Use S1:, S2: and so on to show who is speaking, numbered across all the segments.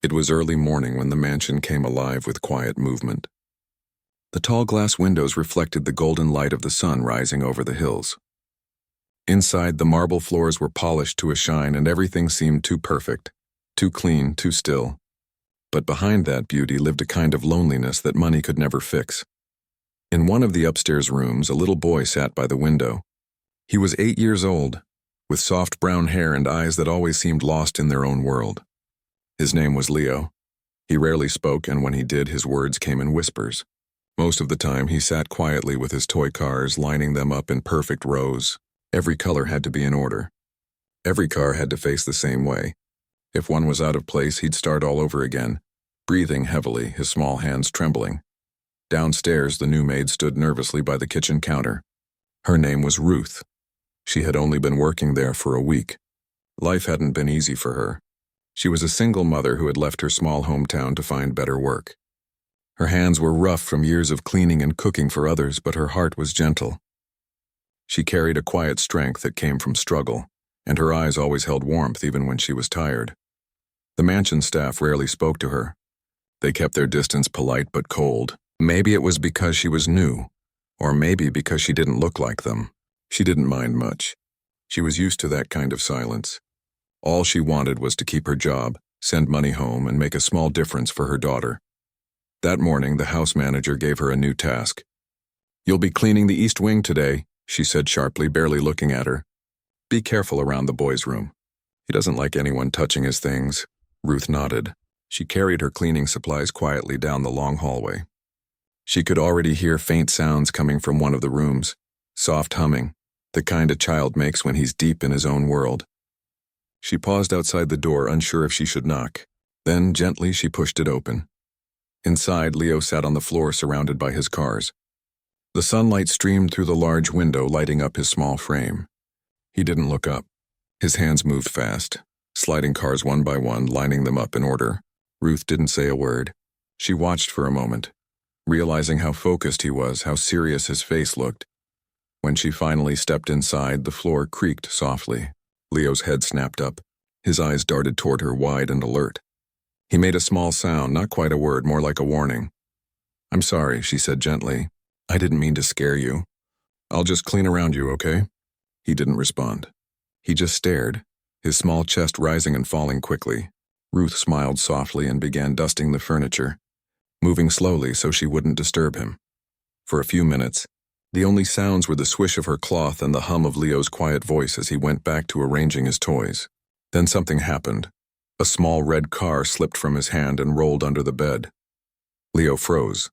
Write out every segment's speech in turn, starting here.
S1: It was early morning when the mansion came alive with quiet movement. The tall glass windows reflected the golden light of the sun rising over the hills. Inside, the marble floors were polished to a shine and everything seemed too perfect, too clean, too still. But behind that beauty lived a kind of loneliness that money could never fix. In one of the upstairs rooms, a little boy sat by the window. He was 8 years old, with soft brown hair and eyes that always seemed lost in their own world. His name was Leo. He rarely spoke, and when he did, his words came in whispers. Most of the time, he sat quietly with his toy cars, lining them up in perfect rows. Every color had to be in order. Every car had to face the same way. If one was out of place, he'd start all over again, breathing heavily, his small hands trembling. Downstairs, the new maid stood nervously by the kitchen counter. Her name was Ruth. She had only been working there for a week. Life hadn't been easy for her. She was a single mother who had left her small hometown to find better work. Her hands were rough from years of cleaning and cooking for others, but her heart was gentle. She carried a quiet strength that came from struggle, and her eyes always held warmth even when she was tired. The mansion staff rarely spoke to her. They kept their distance polite but cold. Maybe it was because she was new, or maybe because she didn't look like them. She didn't mind much. She was used to that kind of silence. All she wanted was to keep her job, send money home, and make a small difference for her daughter. That morning, the house manager gave her a new task. "You'll be cleaning the east wing today," she said sharply, barely looking at her. "Be careful around the boy's room. He doesn't like anyone touching his things." Ruth nodded. She carried her cleaning supplies quietly down the long hallway. She could already hear faint sounds coming from one of the rooms, soft humming, the kind a child makes when he's deep in his own world. She paused outside the door, unsure if she should knock. Then, gently, she pushed it open. Inside, Leo sat on the floor surrounded by his cars. The sunlight streamed through the large window, lighting up his small frame. He didn't look up. His hands moved fast, sliding cars one by one, lining them up in order. Ruth didn't say a word. She watched for a moment, realizing how focused he was, how serious his face looked. When she finally stepped inside, the floor creaked softly. Leo's head snapped up. His eyes darted toward her, wide and alert. He made a small sound, not quite a word, more like a warning. "I'm sorry," she said gently. "I didn't mean to scare you. I'll just clean around you, okay?" He didn't respond. He just stared, his small chest rising and falling quickly. Ruth smiled softly and began dusting the furniture, moving slowly so she wouldn't disturb him. For a few minutes, the only sounds were the swish of her cloth and the hum of Leo's quiet voice as he went back to arranging his toys. Then something happened. A small red car slipped from his hand and rolled under the bed. Leo froze.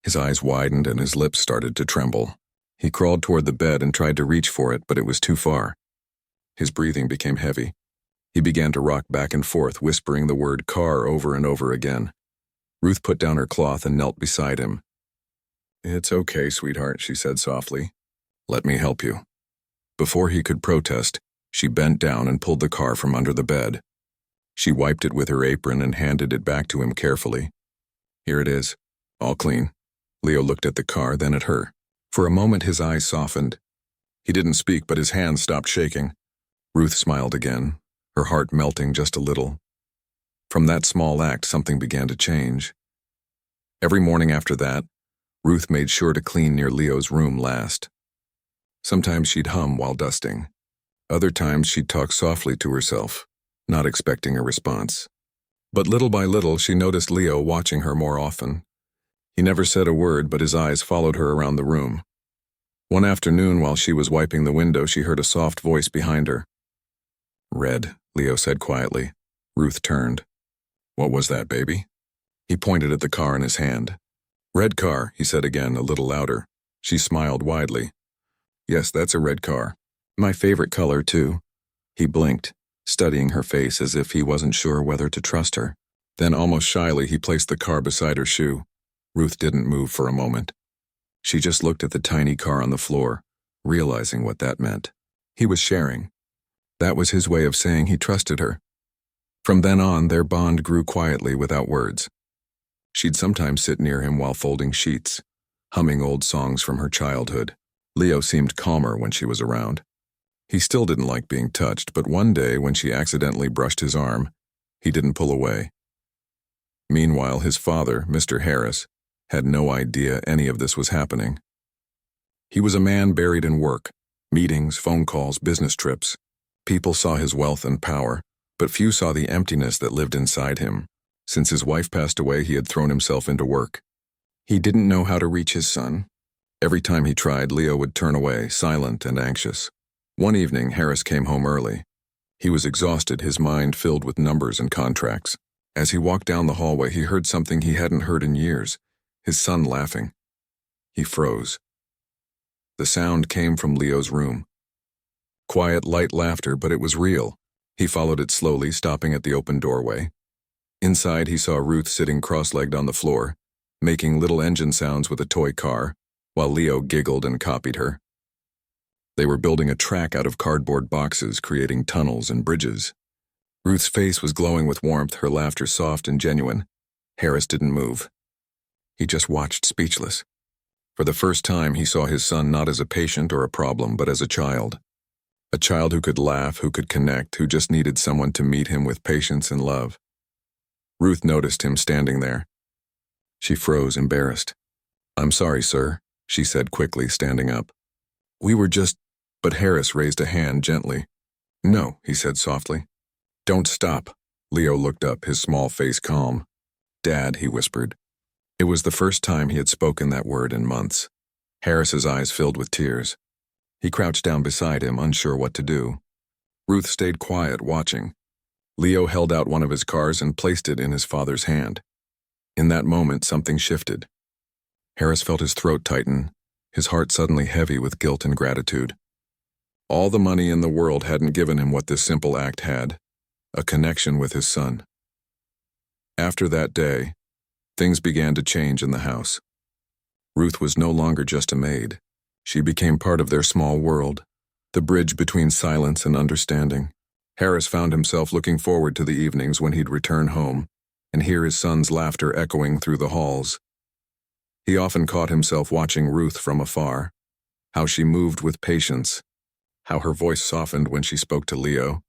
S1: His eyes widened and his lips started to tremble. He crawled toward the bed and tried to reach for it, but it was too far. His breathing became heavy. He began to rock back and forth, whispering the word car over and over again. Ruth put down her cloth and knelt beside him. "It's okay, sweetheart," she said softly. "Let me help you." Before he could protest, she bent down and pulled the car from under the bed. She wiped it with her apron and handed it back to him carefully. "Here it is, all clean." Leo looked at the car, then at her. For a moment his eyes softened. He didn't speak, but his hands stopped shaking. Ruth smiled again, her heart melting just a little. From that small act, something began to change. Every morning after that, Ruth made sure to clean near Leo's room last. Sometimes she'd hum while dusting. Other times she'd talk softly to herself, not expecting a response. But little by little, she noticed Leo watching her more often. He never said a word, but his eyes followed her around the room. One afternoon, while she was wiping the window, she heard a soft voice behind her. "Red," Leo said quietly. Ruth turned. "What was that, baby?" He pointed at the car in his hand. "Red car," he said again, a little louder. She smiled widely. "Yes, that's a red car. My favorite color, too." He blinked, studying her face as if he wasn't sure whether to trust her. Then, almost shyly, he placed the car beside her shoe. Ruth didn't move for a moment. She just looked at the tiny car on the floor, realizing what that meant. He was sharing. That was his way of saying he trusted her. From then on, their bond grew quietly without words. She'd sometimes sit near him while folding sheets, humming old songs from her childhood. Leo seemed calmer when she was around. He still didn't like being touched, but one day when she accidentally brushed his arm, he didn't pull away. Meanwhile, his father, Mr. Harris, had no idea any of this was happening. He was a man buried in work, meetings, phone calls, business trips. People saw his wealth and power, but few saw the emptiness that lived inside him. Since his wife passed away, he had thrown himself into work. He didn't know how to reach his son. Every time he tried, Leo would turn away, silent and anxious. One evening, Harris came home early. He was exhausted, his mind filled with numbers and contracts. As he walked down the hallway, he heard something he hadn't heard in years, his son laughing. He froze. The sound came from Leo's room. Quiet, light laughter, but it was real. He followed it slowly, stopping at the open doorway. Inside, he saw Ruth sitting cross-legged on the floor, making little engine sounds with a toy car, while Leo giggled and copied her. They were building a track out of cardboard boxes, creating tunnels and bridges. Ruth's face was glowing with warmth, her laughter soft and genuine. Harris didn't move. He just watched, speechless. For the first time, he saw his son not as a patient or a problem, but as a child. A child who could laugh, who could connect, who just needed someone to meet him with patience and love. Ruth noticed him standing there. She froze, embarrassed. "I'm sorry, sir," she said quickly, standing up. "We were just—" But Harris raised a hand gently. "No," he said softly. "Don't stop." Leo looked up, his small face calm. "Dad," he whispered. It was the first time he had spoken that word in months. Harris's eyes filled with tears. He crouched down beside him, unsure what to do. Ruth stayed quiet, watching. Leo held out one of his cars and placed it in his father's hand. In that moment, something shifted. Harris felt his throat tighten, his heart suddenly heavy with guilt and gratitude. All the money in the world hadn't given him what this simple act had, a connection with his son. After that day, things began to change in the house. Ruth was no longer just a maid. She became part of their small world, the bridge between silence and understanding. Harris found himself looking forward to the evenings when he'd return home and hear his son's laughter echoing through the halls. He often caught himself watching Ruth from afar, how she moved with patience, how her voice softened when she spoke to Leo,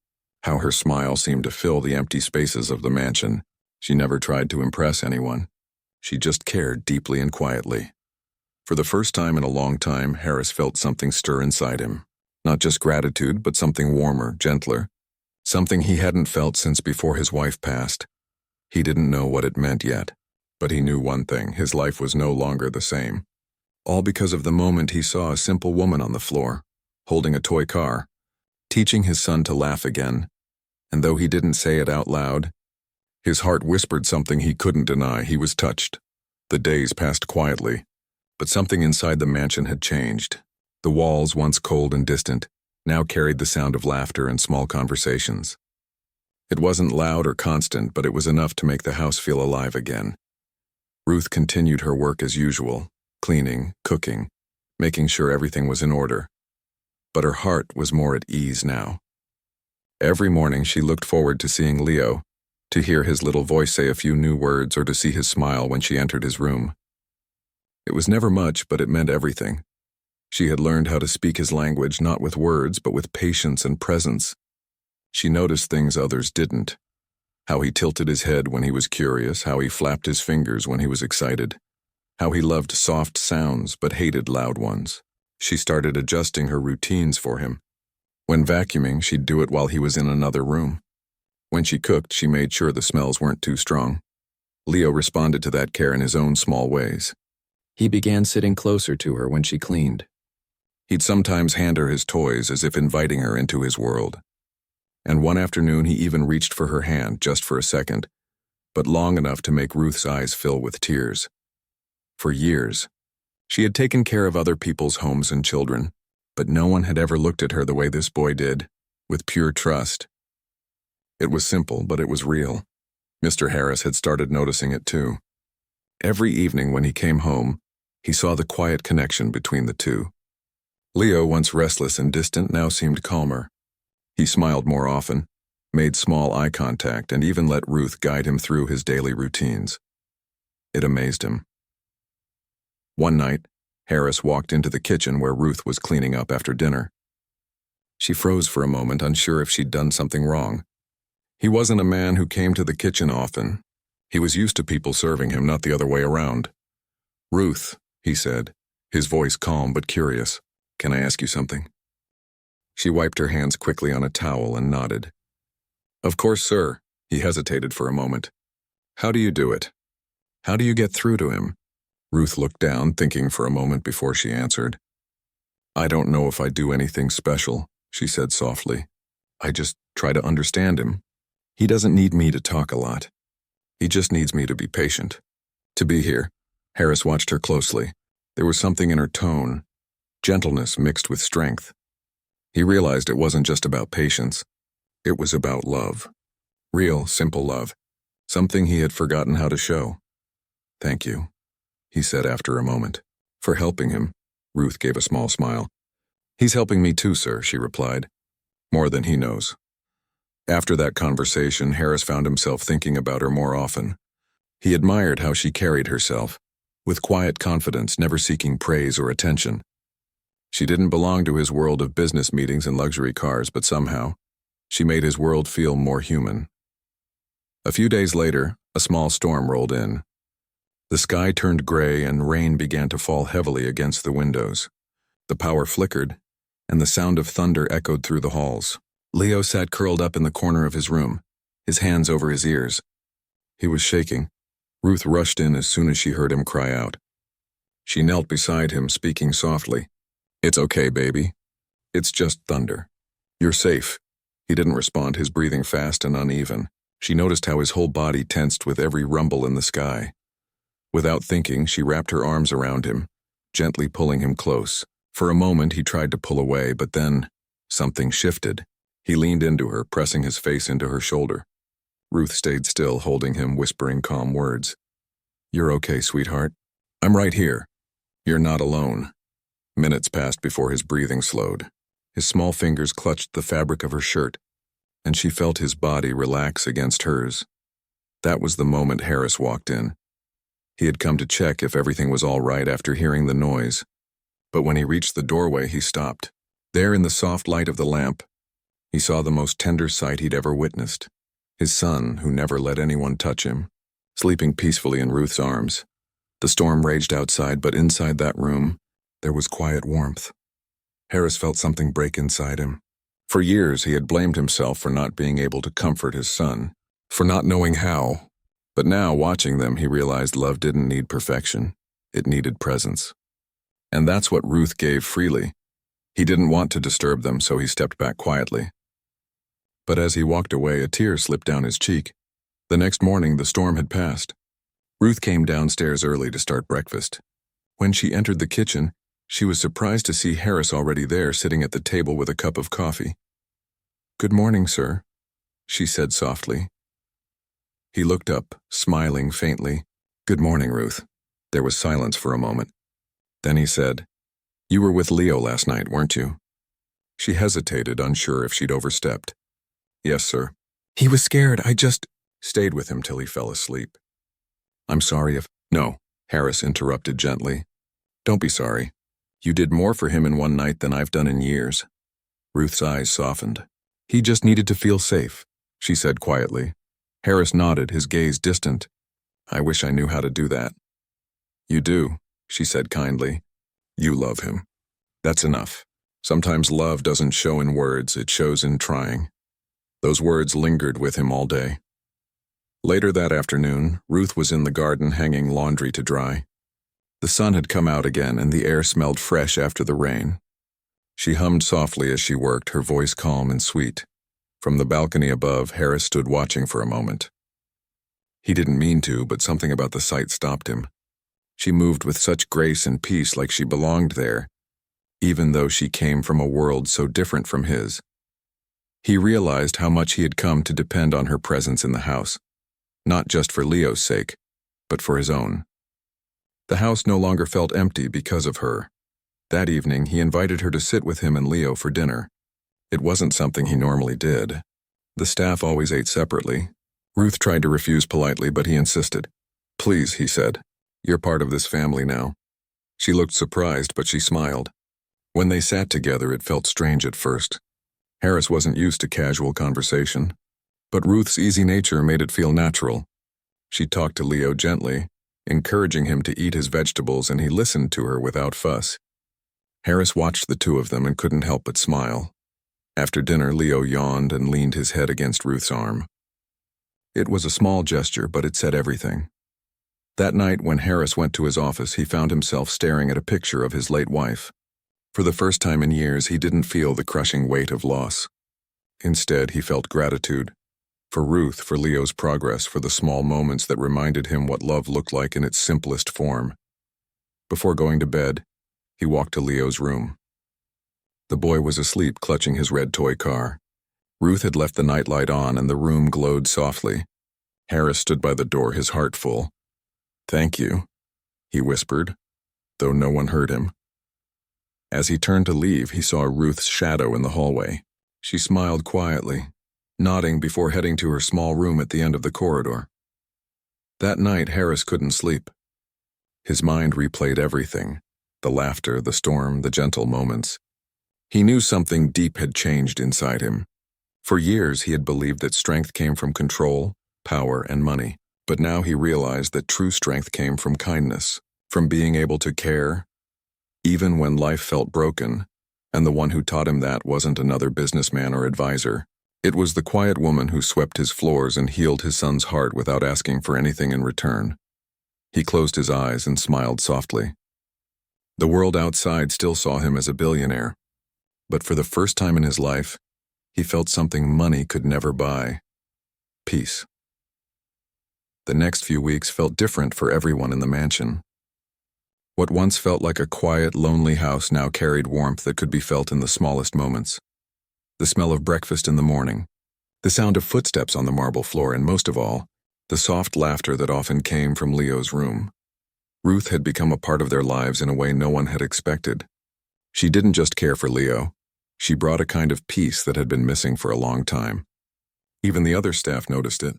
S1: how her smile seemed to fill the empty spaces of the mansion. She never tried to impress anyone. She just cared deeply and quietly. For the first time in a long time, Harris felt something stir inside him. Not just gratitude, but something warmer, gentler. Something he hadn't felt since before his wife passed. He didn't know what it meant yet, but he knew one thing: his life was no longer the same. All because of the moment he saw a simple woman on the floor, holding a toy car, teaching his son to laugh again. And though he didn't say it out loud, his heart whispered something he couldn't deny. He was touched. The days passed quietly, but something inside the mansion had changed. The walls, once cold and distant, now carried the sound of laughter and small conversations. It wasn't loud or constant, but it was enough to make the house feel alive again. Ruth continued her work as usual, cleaning, cooking, making sure everything was in order. But her heart was more at ease now. Every morning she looked forward to seeing Leo, to hear his little voice say a few new words or to see his smile when she entered his room. It was never much, but it meant everything. She had learned how to speak his language, not with words, but with patience and presence. She noticed things others didn't. How he tilted his head when he was curious, how he flapped his fingers when he was excited, how he loved soft sounds but hated loud ones. She started adjusting her routines for him. When vacuuming, she'd do it while he was in another room. When she cooked, she made sure the smells weren't too strong. Leo responded to that care in his own small ways. He began sitting closer to her when she cleaned. He'd sometimes hand her his toys as if inviting her into his world. And one afternoon he even reached for her hand just for a second, but long enough to make Ruth's eyes fill with tears. For years, she had taken care of other people's homes and children, but no one had ever looked at her the way this boy did, with pure trust. It was simple, but it was real. Mr. Harris had started noticing it too. Every evening when he came home, he saw the quiet connection between the two. Leo, once restless and distant, now seemed calmer. He smiled more often, made small eye contact, and even let Ruth guide him through his daily routines. It amazed him. One night, Harris walked into the kitchen where Ruth was cleaning up after dinner. She froze for a moment, unsure if she'd done something wrong. He wasn't a man who came to the kitchen often. He was used to people serving him, not the other way around. "Ruth," he said, his voice calm but curious, "can I ask you something?" She wiped her hands quickly on a towel and nodded. "Of course, sir." He hesitated for a moment. "How do you do it? How do you get through to him?" Ruth looked down, thinking for a moment before she answered. "I don't know if I do anything special," she said softly. "I just try to understand him. He doesn't need me to talk a lot. He just needs me to be patient. To be here." Harris watched her closely. There was something in her tone, gentleness mixed with strength. He realized it wasn't just about patience. It was about love. Real, simple love. Something he had forgotten how to show. "Thank you," he said after a moment. "For helping him." Ruth gave a small smile. "He's helping me too, sir," she replied. "More than he knows." After that conversation, Harris found himself thinking about her more often. He admired how she carried herself, with quiet confidence, never seeking praise or attention. She didn't belong to his world of business meetings and luxury cars, but somehow, she made his world feel more human. A few days later, a small storm rolled in. The sky turned gray and rain began to fall heavily against the windows. The power flickered, and the sound of thunder echoed through the halls. Leo sat curled up in the corner of his room, his hands over his ears. He was shaking. Ruth rushed in as soon as she heard him cry out. She knelt beside him, speaking softly. "It's okay, baby. It's just thunder. You're safe." He didn't respond, his breathing fast and uneven. She noticed how his whole body tensed with every rumble in the sky. Without thinking, she wrapped her arms around him, gently pulling him close. For a moment, he tried to pull away, but then something shifted. He leaned into her, pressing his face into her shoulder. Ruth stayed still, holding him, whispering calm words. "You're okay, sweetheart. I'm right here. You're not alone." Minutes passed before his breathing slowed. His small fingers clutched the fabric of her shirt, and she felt his body relax against hers. That was the moment Harris walked in. He had come to check if everything was all right after hearing the noise. But when he reached the doorway, he stopped. There in the soft light of the lamp, he saw the most tender sight he'd ever witnessed. His son, who never let anyone touch him, sleeping peacefully in Ruth's arms. The storm raged outside, but inside that room, there was quiet warmth. Harris felt something break inside him. For years, he had blamed himself for not being able to comfort his son, for not knowing how. But now, watching them, he realized love didn't need perfection. It needed presence. And that's what Ruth gave freely. He didn't want to disturb them, so he stepped back quietly. But as he walked away, a tear slipped down his cheek. The next morning, the storm had passed. Ruth came downstairs early to start breakfast. When she entered the kitchen, she was surprised to see Harris already there, sitting at the table with a cup of coffee. "Good morning, sir," she said softly. He looked up, smiling faintly. "Good morning, Ruth." There was silence for a moment. Then he said, "You were with Leo last night, weren't you?" She hesitated, unsure if she'd overstepped. "Yes, sir." "He was scared. I just stayed with him till he fell asleep." "I'm sorry if—" "No," Harris interrupted gently. "Don't be sorry. You did more for him in one night than I've done in years." Ruth's eyes softened. "He just needed to feel safe," she said quietly. Harris nodded, his gaze distant. "I wish I knew how to do that." "You do," she said kindly. "You love him. That's enough. Sometimes love doesn't show in words, it shows in trying." Those words lingered with him all day. Later that afternoon, Ruth was in the garden hanging laundry to dry. The sun had come out again and the air smelled fresh after the rain. She hummed softly as she worked, her voice calm and sweet. From the balcony above, Harris stood watching for a moment. He didn't mean to, but something about the sight stopped him. She moved with such grace and peace, like she belonged there, even though she came from a world so different from his. He realized how much he had come to depend on her presence in the house, not just for Leo's sake, but for his own. The house no longer felt empty because of her. That evening, he invited her to sit with him and Leo for dinner. It wasn't something he normally did. The staff always ate separately. Ruth tried to refuse politely, but he insisted. "Please," he said. "You're part of this family now." She looked surprised, but she smiled. When they sat together, it felt strange at first. Harris wasn't used to casual conversation, but Ruth's easy nature made it feel natural. She talked to Leo gently, encouraging him to eat his vegetables, and he listened to her without fuss. Harris watched the two of them and couldn't help but smile. After dinner, Leo yawned and leaned his head against Ruth's arm. It was a small gesture, but it said everything. That night, when Harris went to his office, he found himself staring at a picture of his late wife. For the first time in years, he didn't feel the crushing weight of loss. Instead, he felt gratitude. For Ruth, for Leo's progress, for the small moments that reminded him what love looked like in its simplest form. Before going to bed, he walked to Leo's room. The boy was asleep, clutching his red toy car. Ruth had left the nightlight on, and the room glowed softly. Harris stood by the door, his heart full. "Thank you," he whispered, though no one heard him. As he turned to leave, he saw Ruth's shadow in the hallway. She smiled quietly, nodding before heading to her small room at the end of the corridor. That night, Harris couldn't sleep. His mind replayed everything: the laughter, the storm, the gentle moments. He knew something deep had changed inside him. For years, he had believed that strength came from control, power, and money. But now he realized that true strength came from kindness, from being able to care, even when life felt broken, and the one who taught him that wasn't another businessman or advisor. It was the quiet woman who swept his floors and healed his son's heart without asking for anything in return. He closed his eyes and smiled softly. The world outside still saw him as a billionaire, but for the first time in his life, he felt something money could never buy: peace. The next few weeks felt different for everyone in the mansion. What once felt like a quiet, lonely house now carried warmth that could be felt in the smallest moments. The smell of breakfast in the morning, the sound of footsteps on the marble floor, and most of all, the soft laughter that often came from Leo's room. Ruth had become a part of their lives in a way no one had expected. She didn't just care for Leo. She brought a kind of peace that had been missing for a long time. Even the other staff noticed it.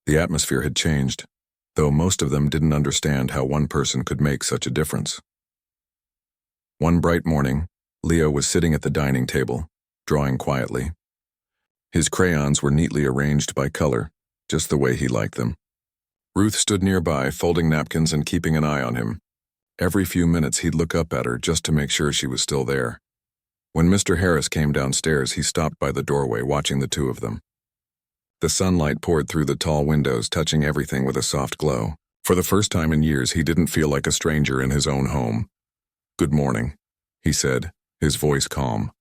S1: The atmosphere had changed, though most of them didn't understand how one person could make such a difference. One bright morning, Leo was sitting at the dining table, drawing quietly. His crayons were neatly arranged by color, just the way he liked them. Ruth stood nearby, folding napkins and keeping an eye on him. Every few minutes he'd look up at her just to make sure she was still there. When Mr. Harris came downstairs, he stopped by the doorway, watching the two of them. The sunlight poured through the tall windows, touching everything with a soft glow. For the first time in years, he didn't feel like a stranger in his own home. "Good morning," he said, his voice calm.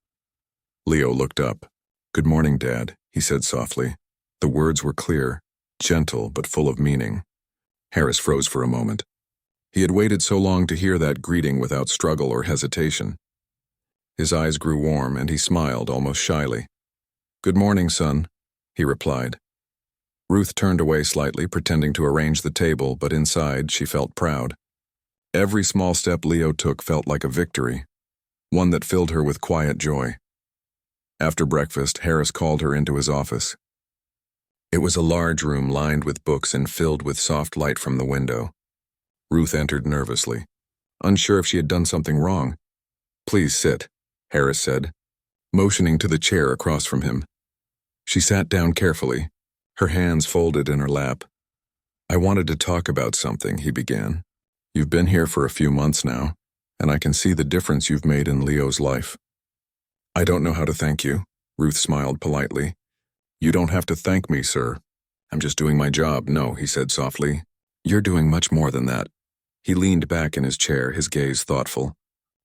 S1: Leo looked up. "Good morning, Dad," he said softly. The words were clear, gentle, but full of meaning. Harris froze for a moment. He had waited so long to hear that greeting without struggle or hesitation. His eyes grew warm, and he smiled almost shyly. "Good morning, son," he replied. Ruth turned away slightly, pretending to arrange the table, but inside she felt proud. Every small step Leo took felt like a victory, one that filled her with quiet joy. After breakfast, Harris called her into his office. It was a large room lined with books and filled with soft light from the window. Ruth entered nervously, unsure if she had done something wrong. "Please sit," Harris said, motioning to the chair across from him. She sat down carefully, her hands folded in her lap. "I wanted to talk about something," he began. "You've been here for a few months now, and I can see the difference you've made in Leo's life." "I don't know how to thank you," Ruth smiled politely. "You don't have to thank me, sir. I'm just doing my job." "No," he said softly. "You're doing much more than that." He leaned back in his chair, his gaze thoughtful.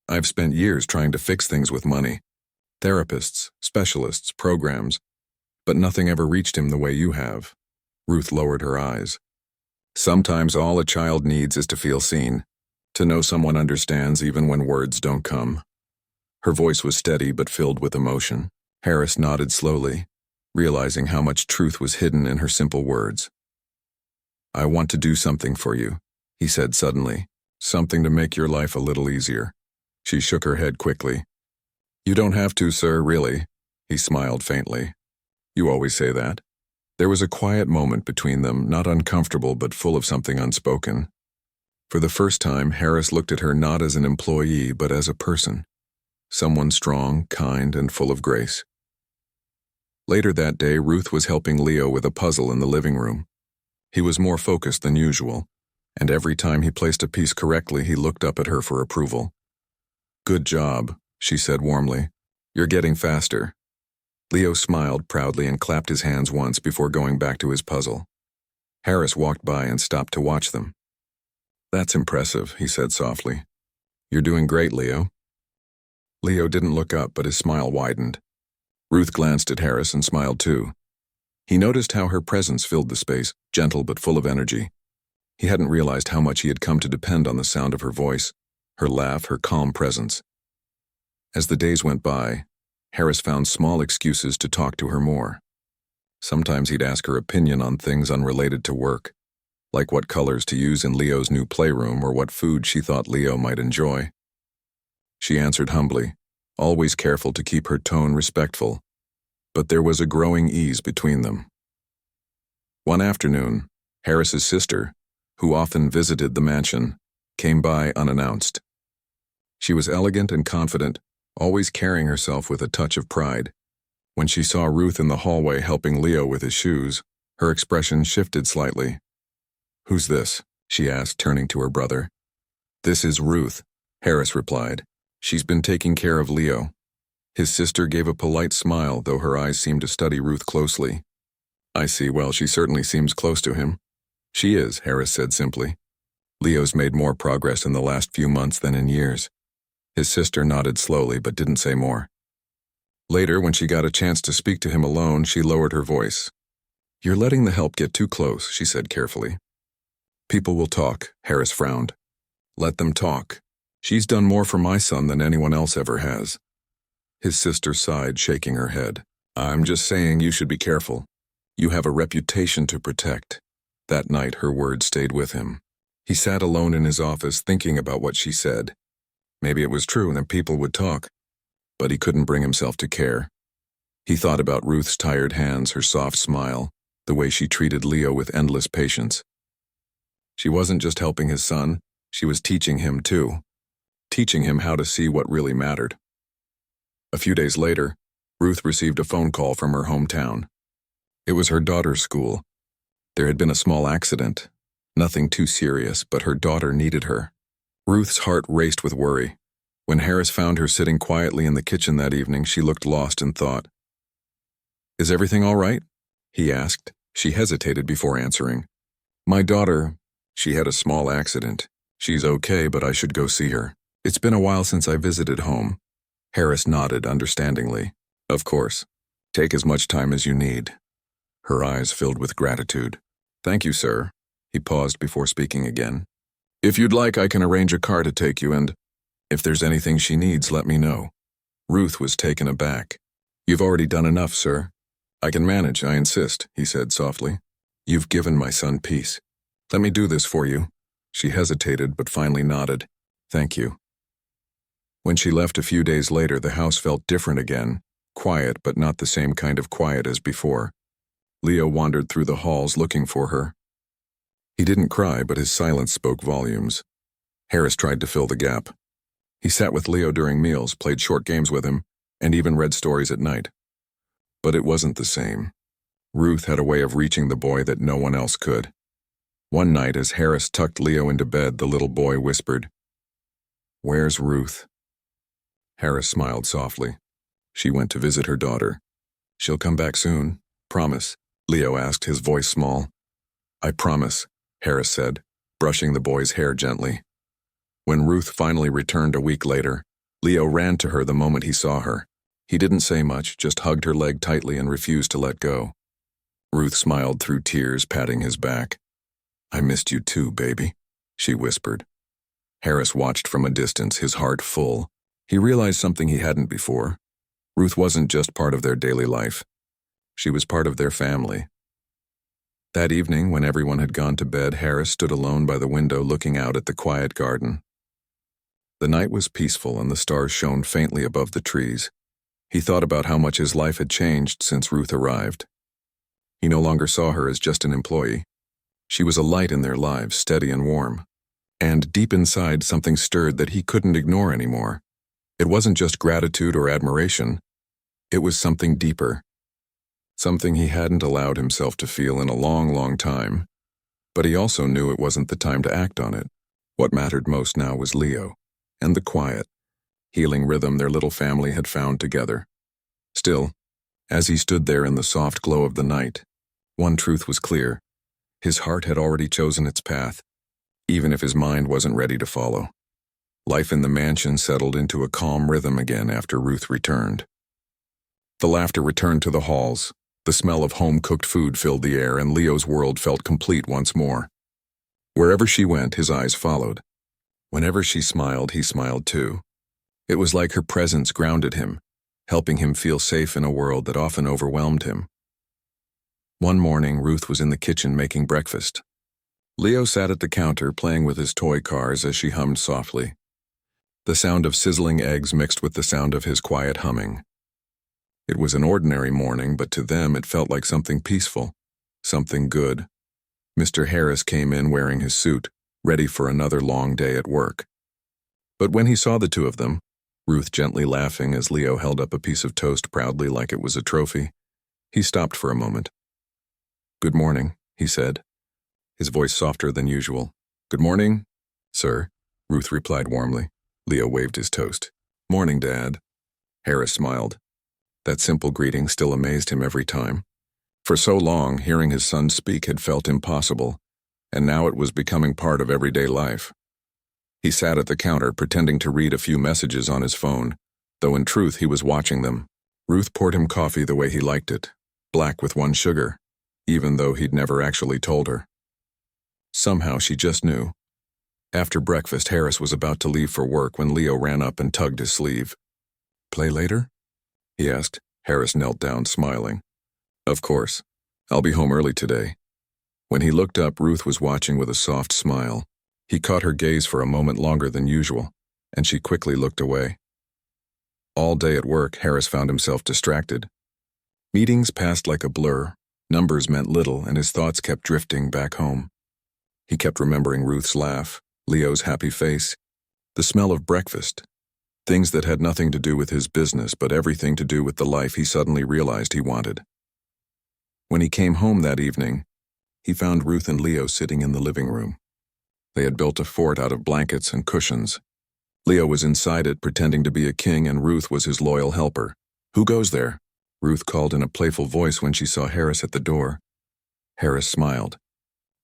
S1: "I've spent years trying to fix things with money. Therapists, specialists, programs. But nothing ever reached him the way you have." Ruth lowered her eyes. "Sometimes all a child needs is to feel seen, to know someone understands even when words don't come." Her voice was steady but filled with emotion. Harris nodded slowly, realizing how much truth was hidden in her simple words. "I want to do something for you," he said suddenly, "something to make your life a little easier." She shook her head quickly. "You don't have to, sir, really." He smiled faintly. "You always say that." There was a quiet moment between them, not uncomfortable but full of something unspoken. For the first time, Harris looked at her not as an employee but as a person, someone strong, kind, and full of grace. Later that day, Ruth was helping Leo with a puzzle in the living room. He was more focused than usual, and every time he placed a piece correctly, he looked up at her for approval. "Good job," she said warmly. "You're getting faster." Leo smiled proudly and clapped his hands once before going back to his puzzle. Harris walked by and stopped to watch them. "That's impressive," he said softly. "You're doing great, Leo." Leo didn't look up, but his smile widened. Ruth glanced at Harris and smiled too. He noticed how her presence filled the space, gentle but full of energy. He hadn't realized how much he had come to depend on the sound of her voice, her laugh, her calm presence. As the days went by, Harris found small excuses to talk to her more. Sometimes he'd ask her opinion on things unrelated to work, like what colors to use in Leo's new playroom or what food she thought Leo might enjoy. She answered humbly, always careful to keep her tone respectful, but there was a growing ease between them. One afternoon, Harris's sister, who often visited the mansion, came by unannounced. She was elegant and confident, always carrying herself with a touch of pride. When she saw Ruth in the hallway helping Leo with his shoes, her expression shifted slightly. "Who's this?" she asked, turning to her brother. "This is Ruth," Harris replied. "She's been taking care of Leo." His sister gave a polite smile, though her eyes seemed to study Ruth closely. "I see. Well, she certainly seems close to him." "She is," Harris said simply. "Leo's made more progress in the last few months than in years." His sister nodded slowly but didn't say more. Later, when she got a chance to speak to him alone, she lowered her voice. "You're letting the help get too close," she said carefully. "People will talk," Harris frowned. "Let them talk. She's done more for my son than anyone else ever has." His sister sighed, shaking her head. "I'm just saying you should be careful. You have a reputation to protect." That night, her words stayed with him. He sat alone in his office thinking about what she said. Maybe it was true that people would talk, but he couldn't bring himself to care. He thought about Ruth's tired hands, her soft smile, the way she treated Leo with endless patience. She wasn't just helping his son, she was teaching him too. Teaching him how to see what really mattered. A few days later, Ruth received a phone call from her hometown. It was her daughter's school. There had been a small accident. Nothing too serious, but her daughter needed her. Ruth's heart raced with worry. When Harris found her sitting quietly in the kitchen that evening, she looked lost in thought. "Is everything all right?" he asked. She hesitated before answering. "My daughter, she had a small accident. She's okay, but I should go see her. It's been a while since I visited home." Harris nodded understandingly. "Of course. Take as much time as you need." Her eyes filled with gratitude. "Thank you, sir." He paused before speaking again. "If you'd like, I can arrange a car to take you, and if there's anything she needs, let me know." Ruth was taken aback. "You've already done enough, sir." "I can manage, I insist," he said softly. "You've given my son peace. Let me do this for you." She hesitated, but finally nodded. "Thank you." When she left a few days later, the house felt different again, quiet but not the same kind of quiet as before. Leo wandered through the halls looking for her. He didn't cry, but his silence spoke volumes. Harris tried to fill the gap. He sat with Leo during meals, played short games with him, and even read stories at night. But it wasn't the same. Ruth had a way of reaching the boy that no one else could. One night, as Harris tucked Leo into bed, the little boy whispered, "Where's Ruth?" Harris smiled softly. She went to visit her daughter. "She'll come back soon, promise?" Leo asked, his voice small. "I promise," Harris said, brushing the boy's hair gently. When Ruth finally returned a week later, Leo ran to her the moment he saw her. He didn't say much, just hugged her leg tightly and refused to let go. Ruth smiled through tears, patting his back. "I missed you too, baby," she whispered. Harris watched from a distance, his heart full. He realized something he hadn't before. Ruth wasn't just part of their daily life. She was part of their family. That evening, when everyone had gone to bed, Harris stood alone by the window looking out at the quiet garden. The night was peaceful and the stars shone faintly above the trees. He thought about how much his life had changed since Ruth arrived. He no longer saw her as just an employee. She was a light in their lives, steady and warm. And deep inside, something stirred that he couldn't ignore anymore. It wasn't just gratitude or admiration. It was something deeper. Something he hadn't allowed himself to feel in a long, long time. But he also knew it wasn't the time to act on it. What mattered most now was Leo, and the quiet, healing rhythm their little family had found together. Still, as he stood there in the soft glow of the night, one truth was clear. His heart had already chosen its path, even if his mind wasn't ready to follow. Life in the mansion settled into a calm rhythm again after Ruth returned. The laughter returned to the halls, the smell of home-cooked food filled the air, and Leo's world felt complete once more. Wherever she went, his eyes followed. Whenever she smiled, he smiled too. It was like her presence grounded him, helping him feel safe in a world that often overwhelmed him. One morning, Ruth was in the kitchen making breakfast. Leo sat at the counter playing with his toy cars as she hummed softly. The sound of sizzling eggs mixed with the sound of his quiet humming. It was an ordinary morning, but to them it felt like something peaceful, something good. Mr. Harris came in wearing his suit, ready for another long day at work. But when he saw the two of them, Ruth gently laughing as Leo held up a piece of toast proudly like it was a trophy, he stopped for a moment. "Good morning," he said, his voice softer than usual. "Good morning, sir," Ruth replied warmly. Leo waved his toast. "Morning, Dad." Harris smiled. That simple greeting still amazed him every time. For so long, hearing his son speak had felt impossible, and now it was becoming part of everyday life. He sat at the counter pretending to read a few messages on his phone, though in truth he was watching them. Ruth poured him coffee the way he liked it, black with 1 sugar, even though he'd never actually told her. Somehow she just knew. After breakfast, Harris was about to leave for work when Leo ran up and tugged his sleeve. "Play later?" he asked. Harris knelt down, smiling. "Of course. I'll be home early today." When he looked up, Ruth was watching with a soft smile. He caught her gaze for a moment longer than usual, and she quickly looked away. All day at work, Harris found himself distracted. Meetings passed like a blur, numbers meant little, and his thoughts kept drifting back home. He kept remembering Ruth's laugh, Leo's happy face, the smell of breakfast, things that had nothing to do with his business but everything to do with the life he suddenly realized he wanted. When he came home that evening, he found Ruth and Leo sitting in the living room. They had built a fort out of blankets and cushions. Leo was inside it pretending to be a king, and Ruth was his loyal helper. "Who goes there?" Ruth called in a playful voice when she saw Harris at the door. Harris smiled.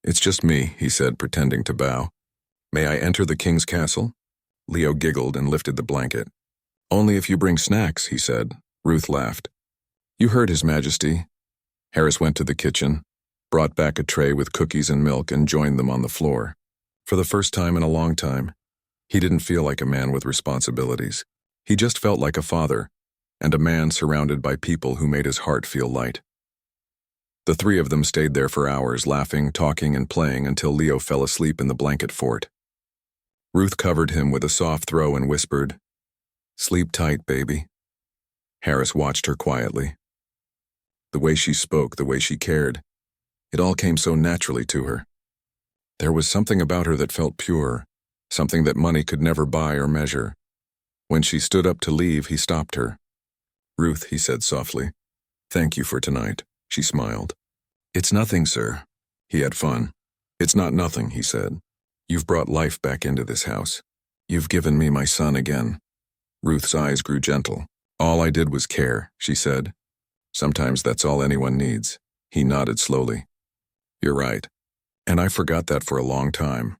S1: "It's just me," he said, pretending to bow. "May I enter the king's castle?" Leo giggled and lifted the blanket. "Only if you bring snacks," he said. Ruth laughed. "You heard His Majesty." Harris went to the kitchen, brought back a tray with cookies and milk, and joined them on the floor. For the first time in a long time, he didn't feel like a man with responsibilities. He just felt like a father, and a man surrounded by people who made his heart feel light. The three of them stayed there for hours, laughing, talking, and playing until Leo fell asleep in the blanket fort. Ruth covered him with a soft throw and whispered, "Sleep tight, baby." Harris watched her quietly. The way she spoke, the way she cared, it all came so naturally to her. There was something about her that felt pure, something that money could never buy or measure. When she stood up to leave, he stopped her. "Ruth," he said softly, "thank you for tonight." She smiled. "It's nothing, sir." He had fun. "It's not nothing," he said. "You've brought life back into this house. You've given me my son again." Ruth's eyes grew gentle. "All I did was care," she said. "Sometimes that's all anyone needs." He nodded slowly. "You're right. And I forgot that for a long time."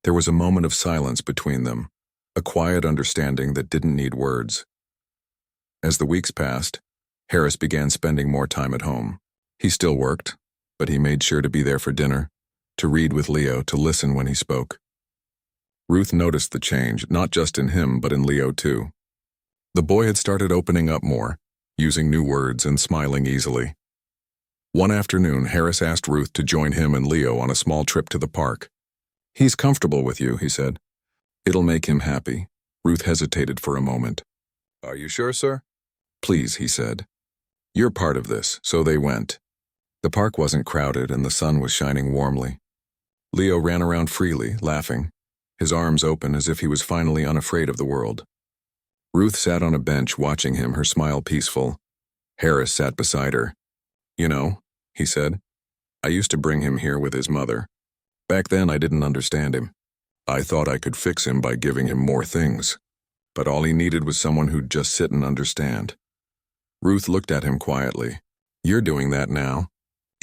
S1: There was a moment of silence between them, a quiet understanding that didn't need words. As the weeks passed, Harris began spending more time at home. He still worked, but he made sure to be there for dinner, to read with Leo, to listen when he spoke. Ruth noticed the change, not just in him, but in Leo too. The boy had started opening up more, using new words and smiling easily. One afternoon, Harris asked Ruth to join him and Leo on a small trip to the park. "He's comfortable with you," he said. "It'll make him happy." Ruth hesitated for a moment. "Are you sure, sir?" "Please," he said. "You're part of this," so they went. The park wasn't crowded and the sun was shining warmly. Leo ran around freely, laughing, his arms open as if he was finally unafraid of the world. Ruth sat on a bench watching him, her smile peaceful. Harris sat beside her. "You know," he said, "I used to bring him here with his mother. Back then, I didn't understand him. I thought I could fix him by giving him more things. But all he needed was someone who'd just sit and understand. Ruth looked at him quietly. You're doing that now.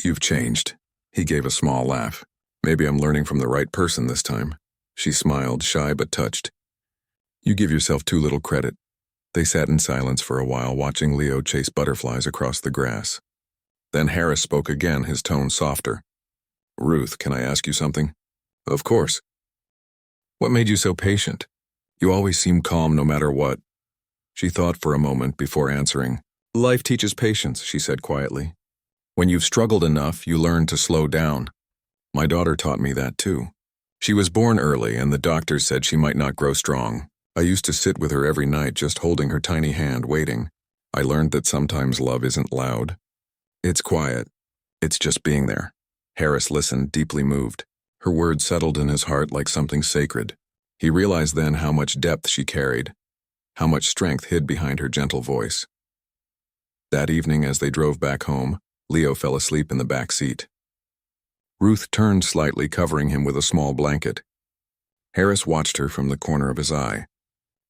S1: You've changed. He gave a small laugh. Maybe I'm learning from the right person this time. She smiled, shy but touched. You give yourself too little credit. They sat in silence for a while, watching Leo chase butterflies across the grass. Then Harris spoke again, his tone softer. Ruth, can I ask you something? Of course. What made you so patient? You always seem calm no matter what. She thought for a moment before answering. Life teaches patience, she said quietly. When you've struggled enough, you learn to slow down. My daughter taught me that too. She was born early, and the doctors said she might not grow strong. I used to sit with her every night, just holding her tiny hand, waiting. I learned that sometimes love isn't loud. It's quiet. It's just being there. Harris listened, deeply moved. Her words settled in his heart like something sacred. He realized then how much depth she carried, how much strength hid behind her gentle voice. That evening, as they drove back home, Leo fell asleep in the back seat. Ruth turned slightly, covering him with a small blanket. Harris watched her from the corner of his eye.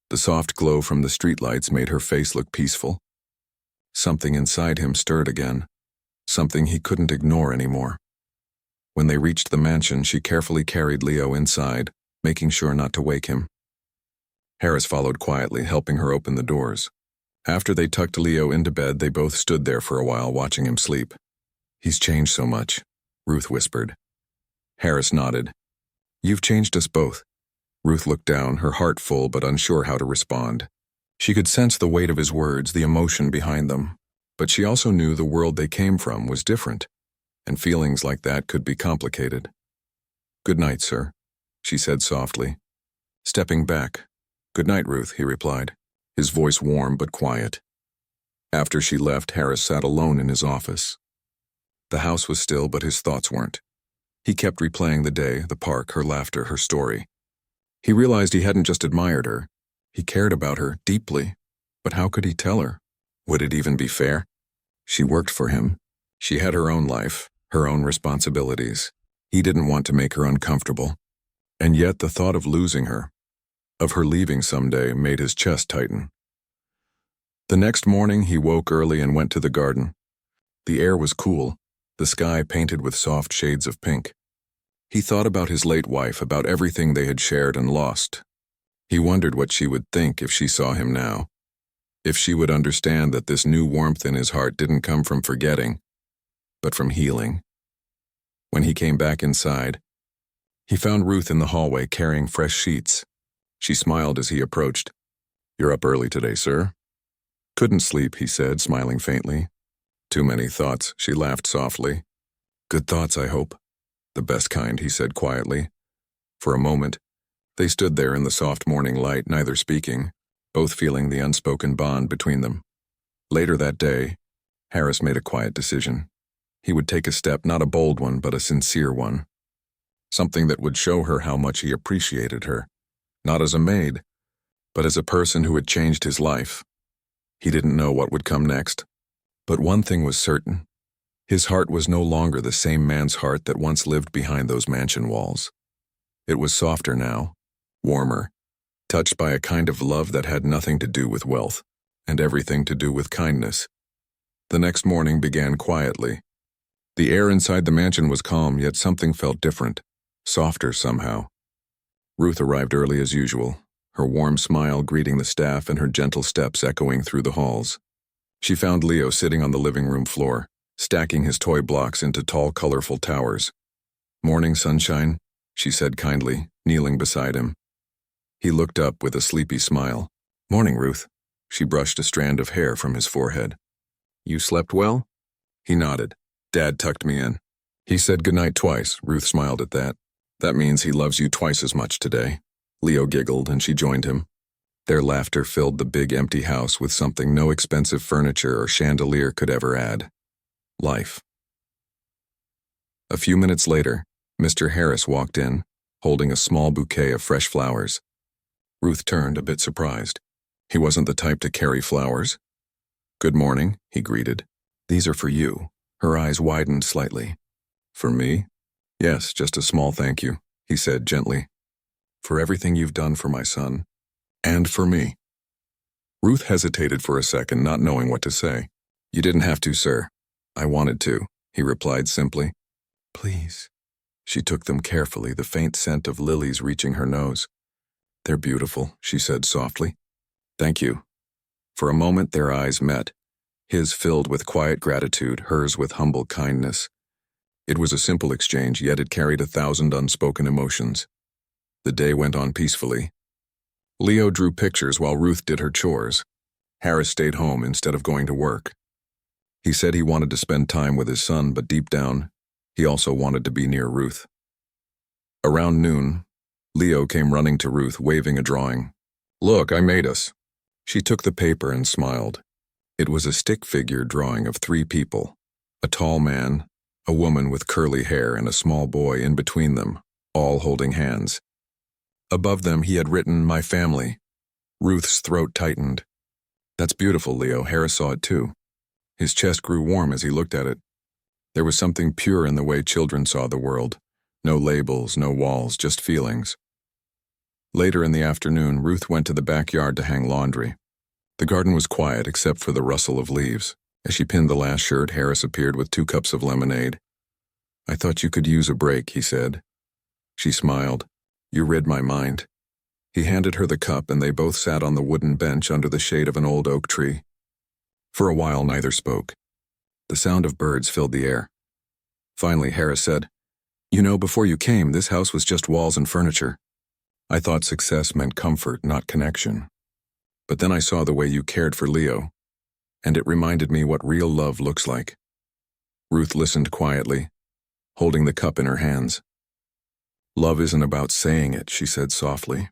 S1: The soft glow from the streetlights made her face look peaceful. Something inside him stirred again, something he couldn't ignore anymore. When they reached the mansion, she carefully carried Leo inside, making sure not to wake him. Harris followed quietly, helping her open the doors. After they tucked Leo into bed, they both stood there for a while, watching him sleep. He's changed so much, Ruth whispered. Harris nodded. You've changed us both. Ruth looked down, her heart full but unsure how to respond. She could sense the weight of his words, the emotion behind them. But she also knew the world they came from was different, and feelings like that could be complicated. Good night, sir, she said softly. Stepping back. Good night, Ruth, he replied, his voice warm but quiet. After she left, Harris sat alone in his office. The house was still, but his thoughts weren't. He kept replaying the day, the park, her laughter, her story. He realized he hadn't just admired her. He cared about her deeply. But how could he tell her? Would it even be fair? She worked for him. She had her own life, her own responsibilities. He didn't want to make her uncomfortable. And yet the thought of losing her, of her leaving someday, made his chest tighten. The next morning, he woke early and went to the garden. The air was cool, the sky painted with soft shades of pink. He thought about his late wife, about everything they had shared and lost. He wondered what she would think if she saw him now. If she would understand that this new warmth in his heart didn't come from forgetting, but from healing. When he came back inside, he found Ruth in the hallway carrying fresh sheets. She smiled as he approached. You're up early today, sir. Couldn't sleep, he said, smiling faintly. Too many thoughts, she laughed softly. Good thoughts, I hope. The best kind, he said quietly. For a moment, they stood there in the soft morning light, neither speaking, both feeling the unspoken bond between them. Later that day, Harris made a quiet decision. He would take a step, not a bold one, but a sincere one. Something that would show her how much he appreciated her, not as a maid, but as a person who had changed his life. He didn't know what would come next, but one thing was certain. His heart was no longer the same man's heart that once lived behind those mansion walls. It was softer now, warmer, touched by a kind of love that had nothing to do with wealth, and everything to do with kindness. The next morning began quietly. The air inside the mansion was calm, yet something felt different, softer somehow. Ruth arrived early as usual, her warm smile greeting the staff and her gentle steps echoing through the halls. She found Leo sitting on the living room floor, stacking his toy blocks into tall, colorful towers. Morning, sunshine, she said kindly, kneeling beside him. He looked up with a sleepy smile. Morning, Ruth. She brushed a strand of hair from his forehead. You slept well? He nodded. Dad tucked me in. He said goodnight twice. Ruth smiled at that. That means he loves you twice as much today. Leo giggled and she joined him. Their laughter filled the big empty house with something no expensive furniture or chandelier could ever add. Life. A few minutes later, Mr. Harris walked in, holding a small bouquet of fresh flowers. Ruth turned, a bit surprised. He wasn't the type to carry flowers. Good morning, he greeted. These are for you. Her eyes widened slightly. For me? Yes, just a small thank you, he said gently, for everything you've done for my son. And for me. Ruth hesitated for a second, not knowing what to say. You didn't have to, sir. I wanted to, he replied simply. Please. She took them carefully, the faint scent of lilies reaching her nose. They're beautiful, she said softly. Thank you. For a moment their eyes met, his filled with quiet gratitude, hers with humble kindness. It was a simple exchange, yet it carried 1,000 unspoken emotions. The day went on peacefully. Leo drew pictures while Ruth did her chores. Harris stayed home instead of going to work. He said he wanted to spend time with his son, but deep down, he also wanted to be near Ruth. Around noon, Leo came running to Ruth, waving a drawing. Look, I made us. She took the paper and smiled. It was a stick figure drawing of 3 people, a tall man, a woman with curly hair, and a small boy in between them, all holding hands. Above them he had written, my family. Ruth's throat tightened. That's beautiful, Leo. Harris saw it too. His chest grew warm as he looked at it. There was something pure in the way children saw the world. No labels, no walls, just feelings. Later in the afternoon, Ruth went to the backyard to hang laundry. The garden was quiet except for the rustle of leaves. As she pinned the last shirt, Harris appeared with 2 cups of lemonade. I thought you could use a break, he said. She smiled. You read my mind. He handed her the cup and they both sat on the wooden bench under the shade of an old oak tree. For a while, neither spoke. The sound of birds filled the air. Finally, Harris said, You know, before you came, this house was just walls and furniture. I thought success meant comfort, not connection. But then I saw the way you cared for Leo, and it reminded me what real love looks like. Ruth listened quietly, holding the cup in her hands. Love isn't about saying it, she said softly.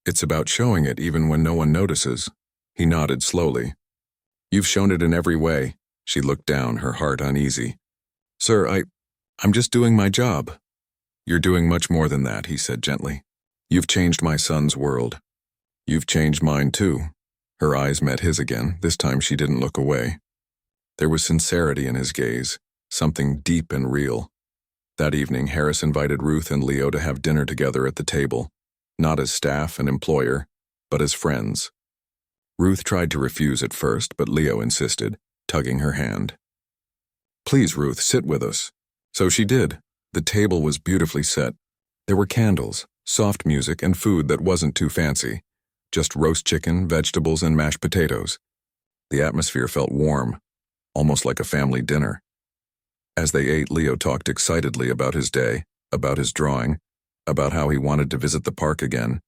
S1: It's about showing it even when no one notices. He nodded slowly. You've shown it in every way. She looked down, her heart uneasy. Sir, I'm just doing my job. You're doing much more than that, he said gently. You've changed my son's world. You've changed mine too. Her eyes met his again. This time she didn't look away. There was sincerity in his gaze, something deep and real. That evening, Harris invited Ruth and Leo to have dinner together at the table, not as staff and employer, but as friends. Ruth tried to refuse at first, but Leo insisted, tugging her hand. Please, Ruth, sit with us. So she did. The table was beautifully set. There were candles, soft music, and food that wasn't too fancy. Just roast chicken, vegetables, and mashed potatoes. The atmosphere felt warm, almost like a family dinner. As they ate, Leo talked excitedly about his day, about his drawing, about how he wanted to visit the park again.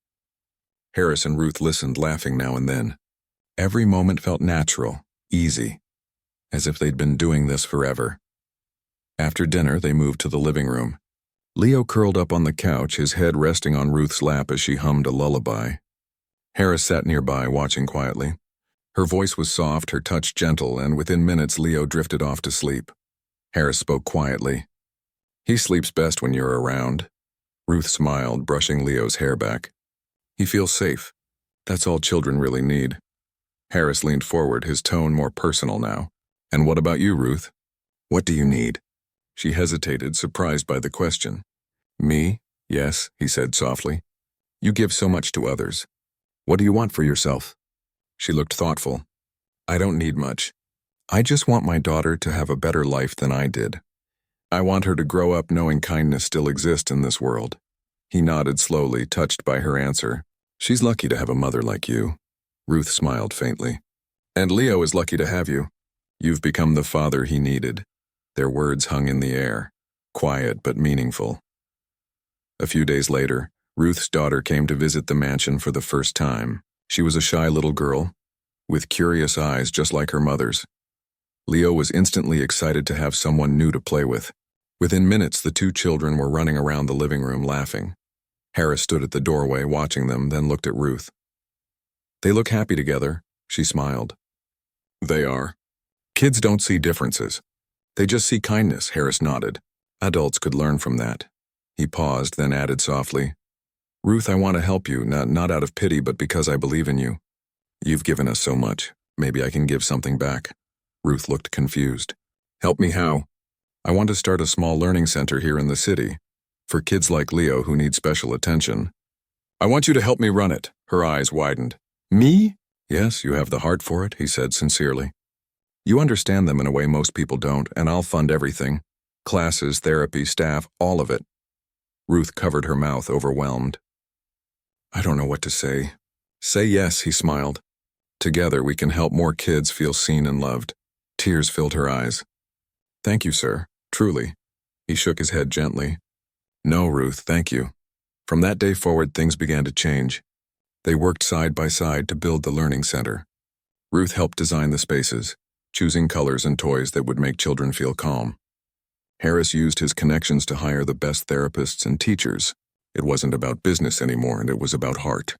S1: Harris and Ruth listened, laughing now and then. Every moment felt natural, easy, as if they'd been doing this forever. After dinner, they moved to the living room. Leo curled up on the couch, his head resting on Ruth's lap as she hummed a lullaby. Harris sat nearby, watching quietly. Her voice was soft, her touch gentle, and within minutes Leo drifted off to sleep. Harris spoke quietly. He sleeps best when you're around. Ruth smiled, brushing Leo's hair back. He feels safe. That's all children really need. Harris leaned forward, his tone more personal now. And what about you, Ruth? What do you need? She hesitated, surprised by the question. Me? Yes, he said softly. You give so much to others. What do you want for yourself? She looked thoughtful. I don't need much. I just want my daughter to have a better life than I did. I want her to grow up knowing kindness still exists in this world. He nodded slowly, touched by her answer. She's lucky to have a mother like you. Ruth smiled faintly. And Leo is lucky to have you. You've become the father he needed. Their words hung in the air, quiet but meaningful. A few days later, Ruth's daughter came to visit the mansion for the first time. She was a shy little girl, with curious eyes just like her mother's. Leo was instantly excited to have someone new to play with. Within minutes, the 2 children were running around the living room laughing. Harris stood at the doorway watching them, then looked at Ruth. They look happy together, she smiled. They are. Kids don't see differences. They just see kindness, Harris nodded. Adults could learn from that. He paused, then added softly, Ruth, I want to help you, not out of pity, but because I believe in you. You've given us so much. Maybe I can give something back. Ruth looked confused. Help me how? I want to start a small learning center here in the city. For kids like Leo who need special attention. I want you to help me run it. Her eyes widened. Me? Yes, you have the heart for it, he said sincerely. You understand them in a way most people don't, and I'll fund everything. Classes, therapy, staff, all of it. Ruth covered her mouth, overwhelmed. I don't know what to say. Say yes, he smiled. Together we can help more kids feel seen and loved. Tears filled her eyes. Thank you, sir. Truly. He shook his head gently. No, Ruth, thank you. From that day forward, things began to change. They worked side by side to build the learning center. Ruth helped design the spaces, choosing colors and toys that would make children feel calm. Harris used his connections to hire the best therapists and teachers. It wasn't about business anymore, and it was about heart.